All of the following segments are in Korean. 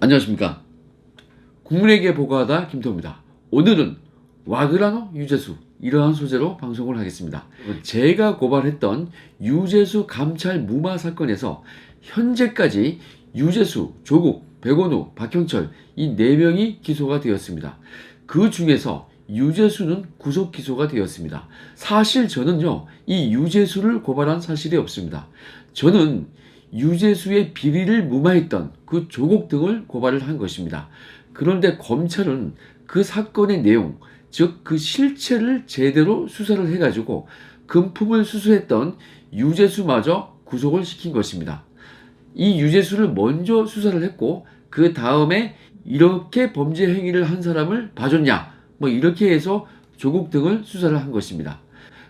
안녕하십니까. 국민에게 보고하다 김태호입니다. 오늘은 와그라노 유재수 이러한 소재로 방송을 하겠습니다. 제가 고발했던 유재수 감찰 무마 사건에서 현재까지 유재수, 조국, 백원우, 박형철 이 4명이 기소가 되었습니다. 그 중에서 유재수는 구속 기소가 되었습니다. 사실 저는요, 이 유재수를 고발한 사실이 없습니다. 저는 유재수의 비리를 무마했던 그 조국 등을 고발을 한 것입니다. 그런데 검찰은 그 사건의 내용, 즉 그 실체를 제대로 수사를 해가지고 금품을 수수했던 유재수마저 구속을 시킨 것입니다. 이 유재수를 먼저 수사를 했고 그 다음에 이렇게 범죄 행위를 한 사람을 봐줬냐, 이렇게 해서 조국 등을 수사를 한 것입니다.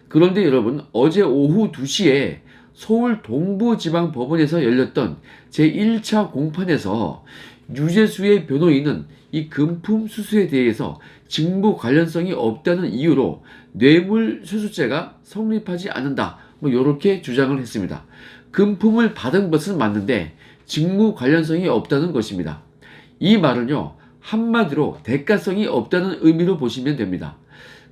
그런데 여러분, 어제 오후 2시에 서울 동부지방법원에서 열렸던 제1차 공판에서 유재수의 변호인은 이 금품 수수에 대해서 직무 관련성이 없다는 이유로 뇌물수수죄가 성립하지 않는다, 이렇게 주장을 했습니다. 금품을 받은 것은 맞는데 직무 관련성이 없다는 것입니다. 이 말은요, 한마디로 대가성이 없다는 의미로 보시면 됩니다.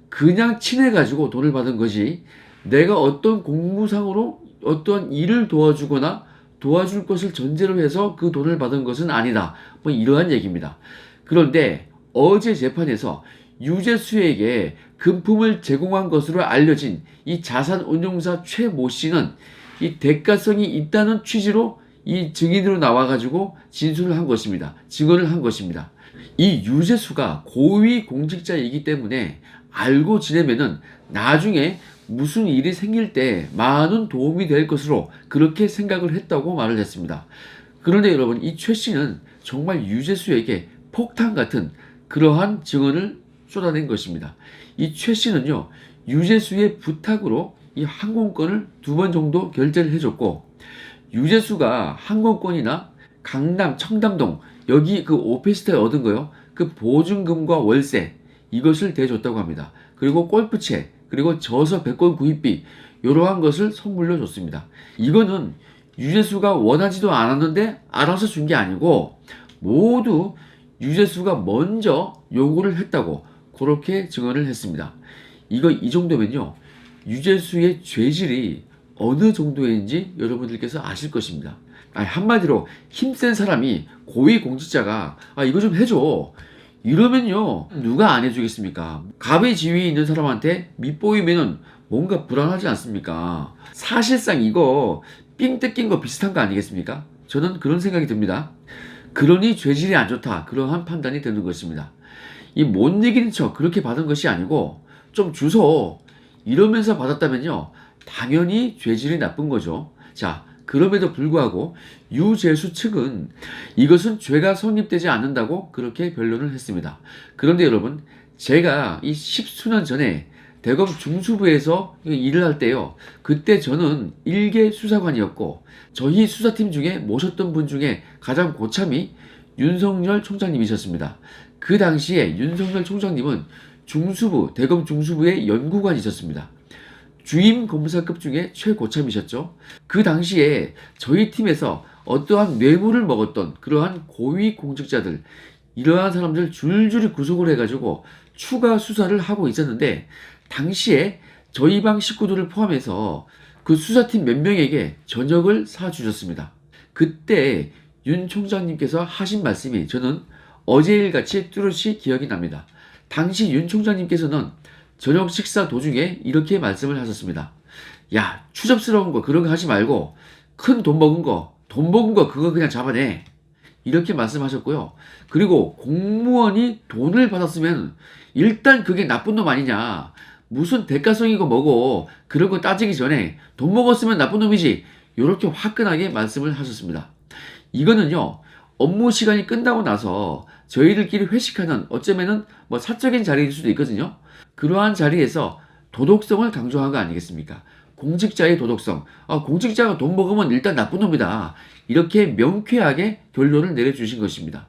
그냥 친해가지고 돈을 받은 것이 내가 어떤 공무상으로 어떤 일을 도와주거나 도와줄 것을 전제로 해서 그 돈을 받은 것은 아니다, 이러한 얘기입니다. 그런데 어제 재판에서 유재수에게 금품을 제공한 것으로 알려진 이 자산운용사 최모 씨는 이 대가성이 있다는 취지로 이 증인으로 나와가지고 진술을 한 것입니다. 증언을 한 것입니다. 이 유재수가 고위 공직자이기 때문에 알고 지내면은 나중에 무슨 일이 생길 때 많은 도움이 될 것으로 그렇게 생각을 했다고 말을 했습니다. 그런데 여러분, 이 최 씨는 정말 유재수에게 폭탄 같은 그러한 증언을 쏟아낸 것입니다. 이 최 씨는요, 유재수의 부탁으로 이 항공권을 2번 정도 결제를 해줬고, 유재수가 항공권이나 강남 청담동 여기 그 오피스텔 얻은 거요, 그 보증금과 월세 이것을 대줬다고 합니다. 그리고 골프채, 그리고 저서 백권 구입비 이러한 것을 선물로 줬습니다. 이거는 유재수가 원하지도 않았는데 알아서 준 게 아니고 모두 유재수가 먼저 요구를 했다고 그렇게 증언을 했습니다. 이 정도면요, 유재수의 죄질이 어느 정도인지 여러분들께서 아실 것입니다. 한마디로 힘센 사람이 고위공직자가 이거 좀 해줘 이러면요, 누가 안 해주겠습니까? 갑의 지위에 있는 사람한테 밑보이면은 뭔가 불안하지 않습니까? 사실상 이거 삥 뜯긴 거 비슷한 거 아니겠습니까? 저는 그런 생각이 듭니다. 그러니 죄질이 안 좋다, 그러한 판단이 드는 것입니다. 이 못 이기는 척 그렇게 받은 것이 아니고 좀 주소 이러면서 받았다면요, 당연히 죄질이 나쁜 거죠. 자, 그럼에도 불구하고 유재수 측은 이것은 죄가 성립되지 않는다고 그렇게 변론을 했습니다. 그런데 여러분, 제가 이 10수년 전에 대검 중수부에서 일을 할 때요, 그때 저는 1개 수사관이었고 저희 수사팀 중에 모셨던 분 중에 가장 고참이 윤석열 총장님이셨습니다. 그 당시에 윤석열 총장님은 중수부, 대검 중수부의 연구관이셨습니다. 주임 검사급 중에 최고참이셨죠. 그 당시에 저희 팀에서 어떠한 뇌물을 먹었던 그러한 고위 공직자들, 이러한 사람들 줄줄이 구속을 해가지고 추가 수사를 하고 있었는데, 당시에 저희 방 식구들을 포함해서 그 수사팀 몇 명에게 저녁을 사주셨습니다. 그때 윤 총장님께서 하신 말씀이 저는 어제 일같이 뚜렷이 기억이 납니다. 당시 윤 총장님께서는 저녁 식사 도중에 이렇게 말씀을 하셨습니다. 야, 추접스러운 거 그런 거 하지 말고 큰 돈 먹은 거 그거 그냥 잡아내, 이렇게 말씀하셨고요. 그리고 공무원이 돈을 받았으면 일단 그게 나쁜 놈 아니냐, 무슨 대가성이고 뭐고 그런 거 따지기 전에 돈 먹었으면 나쁜 놈이지, 이렇게 화끈하게 말씀을 하셨습니다. 이거는요, 업무 시간이 끝나고 나서 저희들끼리 회식하는 어쩌면은 사적인 자리일 수도 있거든요. 그러한 자리에서 도덕성을 강조한 거 아니겠습니까? 공직자의 도덕성. 공직자가 돈 먹으면 일단 나쁜 놈이다, 이렇게 명쾌하게 결론을 내려주신 것입니다.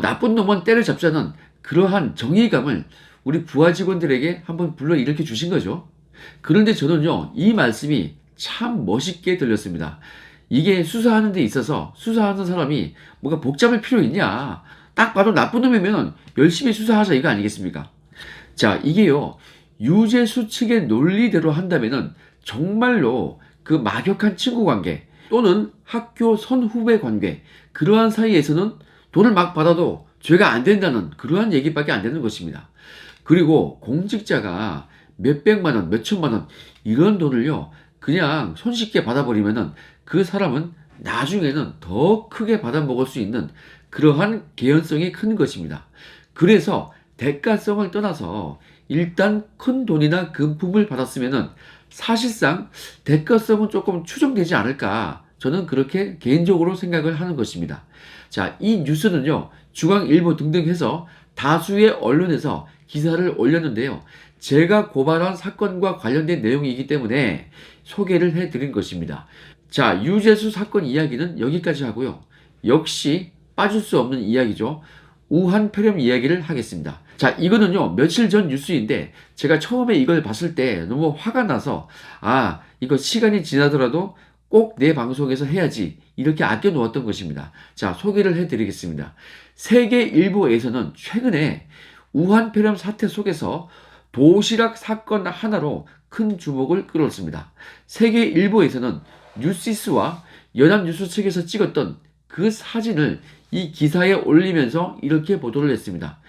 나쁜 놈은 때려잡자는 그러한 정의감을 우리 부하 직원들에게 한번 불러일으켜 주신 거죠. 그런데 저는요, 이 말씀이 참 멋있게 들렸습니다. 이게 수사하는 데 있어서 수사하는 사람이 뭐가 복잡할 필요 있냐. 딱 봐도 나쁜 놈이면 열심히 수사하자 이거 아니겠습니까? 자, 이게요. 유재수 측의 논리대로 한다면은 정말로 그 막역한 친구 관계 또는 학교 선후배 관계 그러한 사이에서는 돈을 막 받아도 죄가 안 된다는 그러한 얘기밖에 안 되는 것입니다. 그리고 공직자가 몇백만 원, 몇천만 원 이런 돈을요. 그냥 손쉽게 받아버리면은 그 사람은 나중에는 더 크게 받아먹을 수 있는 그러한 개연성이 큰 것입니다. 그래서 대가성을 떠나서 일단 큰 돈이나 금품을 받았으면은 사실상 대가성은 조금 추정되지 않을까 저는 그렇게 개인적으로 생각을 하는 것입니다. 자, 이 뉴스는요 중앙일보 등등 해서 다수의 언론에서 기사를 올렸는데요. 제가 고발한 사건과 관련된 내용이기 때문에 소개를 해드린 것입니다. 자, 유재수 사건 이야기는 여기까지 하고요. 역시 빠질 수 없는 이야기죠. 우한 폐렴 이야기를 하겠습니다. 자, 이거는요 며칠 전 뉴스인데 제가 처음에 이걸 봤을 때 너무 화가 나서 이거 시간이 지나더라도 꼭 내 방송에서 해야지 이렇게 아껴 놓았던 것입니다. 자, 소개를 해드리겠습니다. 세계일보에서는 최근에 우한 폐렴 사태 속에서 도시락 사건 하나로 큰 주목을 끌었습니다. 세계일보에서는 뉴시스와 연합뉴스 측에서 찍었던 그 사진을 이 기사에 올리면서 이렇게 보도를 했습니다.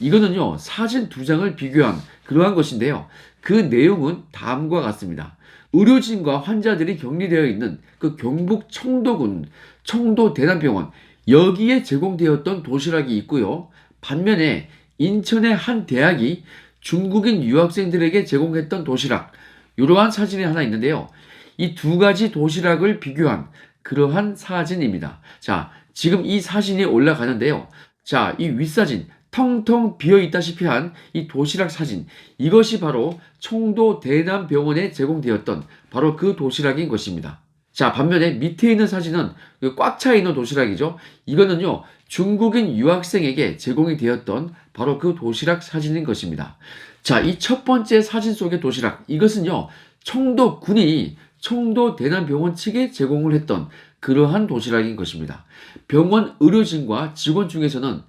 이거는요 사진 두 장을 비교한 그러한 것인데요. 그 내용은 다음과 같습니다. 의료진과 환자들이 격리되어 있는 그 경북 청도군 청도 대남병원 여기에 제공되었던 도시락이 있고요. 반면에 인천의 한 대학이 중국인 유학생들에게 제공했던 도시락 이러한 사진이 하나 있는데요. 이 두 가지 도시락을 비교한 그러한 사진입니다. 자, 지금 이 사진이 올라가는데요. 자, 이 윗사진 텅텅 비어있다시피 한 이 도시락 사진 이것이 바로 청도 대남병원에 제공되었던 바로 그 도시락인 것입니다. 자, 반면에 밑에 있는 사진은 꽉 차 있는 도시락이죠. 이거는요 중국인 유학생에게 제공이 되었던 바로 그 도시락 사진인 것입니다. 자, 이 첫 번째 사진 속의 도시락 이것은요 청도군이 청도 대남병원 측에 제공을 했던 그러한 도시락인 것입니다. 병원 의료진과 직원 중에서는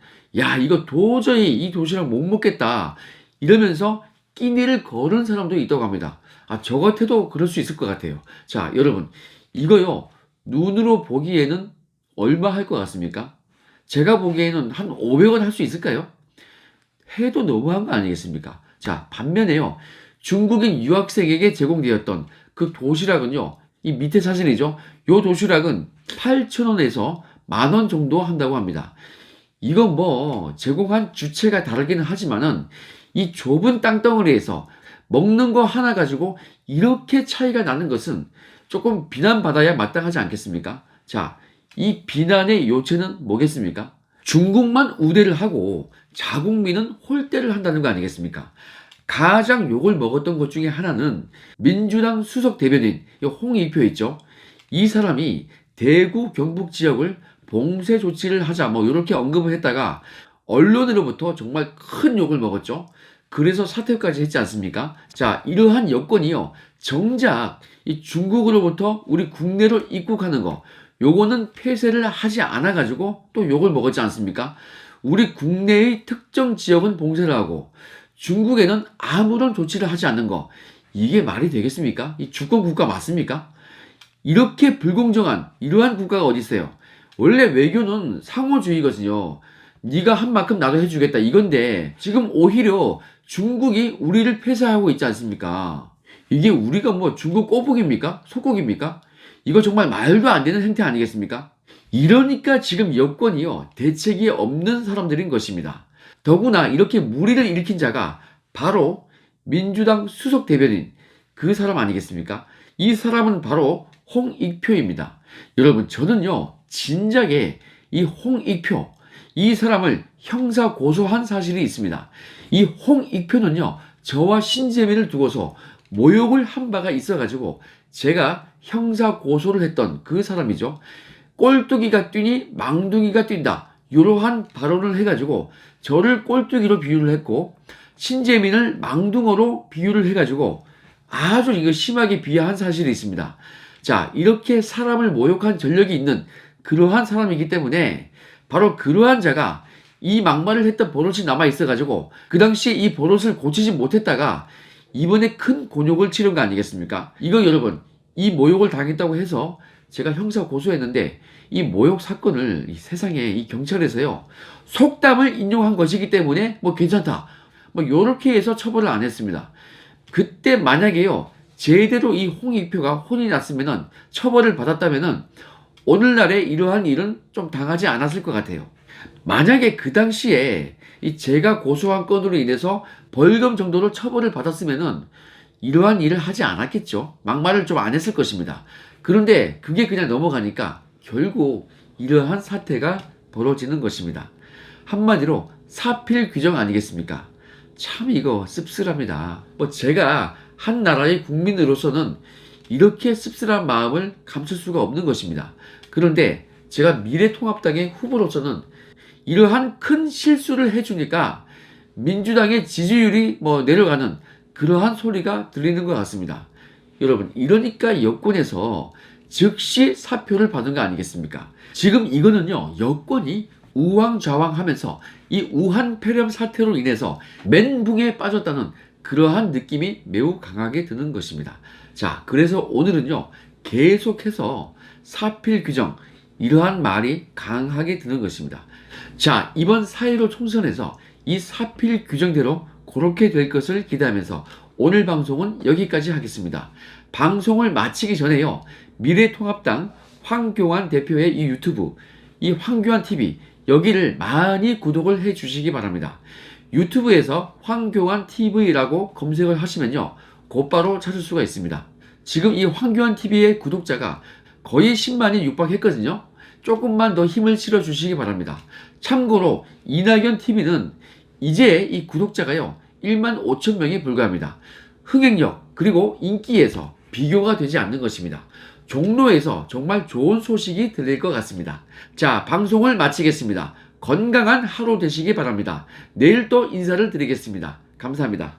이거 도저히 이 도시락 못 먹겠다 이러면서 끼니를 거는 사람도 있다고 합니다. 저 같아도 그럴 수 있을 것 같아요. 자, 여러분 이거요 눈으로 보기에는 얼마 할 것 같습니까? 제가 보기에는 한 500원 할 수 있을까요? 해도 너무한 거 아니겠습니까? 자, 반면에요 중국인 유학생에게 제공되었던 그 도시락은요 이 밑에 사진이죠. 요 도시락은 8,000원에서 10,000원 정도 한다고 합니다. 이건 뭐 제공한 주체가 다르기는 하지만은 이 좁은 땅덩어리에서 먹는 거 하나 가지고 이렇게 차이가 나는 것은 조금 비난받아야 마땅하지 않겠습니까? 자, 이 비난의 요체는 뭐겠습니까? 중국만 우대를 하고 자국민은 홀대를 한다는 거 아니겠습니까? 가장 욕을 먹었던 것 중에 하나는 민주당 수석 대변인 홍익표 있죠. 이 사람이 대구 경북 지역을 봉쇄 조치를 하자 이렇게 언급을 했다가 언론으로부터 정말 큰 욕을 먹었죠. 그래서 사퇴까지 했지 않습니까? 자, 이러한 여건이요 정작 이 중국으로부터 우리 국내로 입국하는 거 요거는 폐쇄를 하지 않아 가지고 또 욕을 먹었지 않습니까? 우리 국내의 특정 지역은 봉쇄를 하고 중국에는 아무런 조치를 하지 않는 거 이게 말이 되겠습니까? 이 주권 국가 맞습니까? 이렇게 불공정한 이러한 국가가 어디 있어요? 원래 외교는 상호주의거든요. 네가 한 만큼 나도 해주겠다 이건데 지금 오히려 중국이 우리를 폐쇄하고 있지 않습니까? 이게 우리가 뭐 중국 꼬북입니까? 속국입니까? 이거 정말 말도 안 되는 행태 아니겠습니까? 이러니까 지금 여권이요 대책이 없는 사람들인 것입니다. 더구나 이렇게 무리를 일으킨 자가 바로 민주당 수석 대변인 그 사람 아니겠습니까? 이 사람은 바로 홍익표입니다. 여러분 저는요 진작에 이 홍익표 이 사람을 형사 고소한 사실이 있습니다. 이 홍익표는요 저와 신재민을 두고서 모욕을 한 바가 있어가지고 제가 형사 고소를 했던 그 사람이죠. 꼴뚜기가 뛰니 망둥이가 뛴다 이러한 발언을 해가지고 저를 꼴뚜기로 비유를 했고 신재민을 망둥어로 비유를 해가지고 아주 이거 심하게 비하한 사실이 있습니다. 자, 이렇게 사람을 모욕한 전력이 있는 그러한 사람이기 때문에 바로 그러한 자가 이 막말을 했던 버릇이 남아 있어가지고 그 당시에 이 버릇을 고치지 못했다가 이번에 큰 곤욕을 치른 거 아니겠습니까? 이거 여러분, 이 모욕을 당했다고 해서 제가 형사 고소했는데 이 모욕 사건을 이 세상에 이 경찰에서요 속담을 인용한 것이기 때문에 뭐 괜찮다 뭐 요렇게 해서 처벌을 안 했습니다. 그때 만약에요 제대로 이 홍익표가 혼이 났으면은 처벌을 받았다면은 오늘날에 이러한 일은 좀 당하지 않았을 것 같아요. 만약에 그 당시에 이 제가 고소한 건으로 인해서 벌금 정도로 처벌을 받았으면은 이러한 일을 하지 않았겠죠. 막말을 좀 안 했을 것입니다. 그런데 그게 그냥 넘어가니까 결국 이러한 사태가 벌어지는 것입니다. 한마디로 사필 규정 아니겠습니까? 참 이거 씁쓸합니다. 뭐 제가 한 나라의 국민으로서는 이렇게 씁쓸한 마음을 감출 수가 없는 것입니다. 그런데 제가 미래통합당의 후보로서는 이러한 큰 실수를 해주니까 민주당의 지지율이 뭐 내려가는 그러한 소리가 들리는 것 같습니다. 여러분, 이러니까 여권에서 즉시 사표를 받은 거 아니겠습니까? 지금 이거는요, 여권이 우왕좌왕하면서 이 우한 폐렴 사태로 인해서 멘붕에 빠졌다는 그러한 느낌이 매우 강하게 드는 것입니다. 자, 그래서 오늘은요, 계속해서 사필 규정, 이러한 말이 강하게 드는 것입니다. 자, 이번 4.15 총선에서 이 사필 규정대로 그렇게 될 것을 기대하면서 오늘 방송은 여기까지 하겠습니다. 방송을 마치기 전에요, 미래통합당 황교안 대표의 이 유튜브, 이 황교안 TV, 여기를 많이 구독을 해 주시기 바랍니다. 유튜브에서 황교안 TV라고 검색을 하시면요, 곧바로 찾을 수가 있습니다. 지금 이 황교안 TV의 구독자가 거의 10만이 육박했거든요. 조금만 더 힘을 실어 주시기 바랍니다. 참고로 이낙연 TV는 이제 이 구독자가요 1만 5천 명에 불과합니다. 흥행력 그리고 인기에서 비교가 되지 않는 것입니다. 종로에서 정말 좋은 소식이 들릴 것 같습니다. 자, 방송을 마치겠습니다. 건강한 하루 되시기 바랍니다. 내일 또 인사를 드리겠습니다. 감사합니다.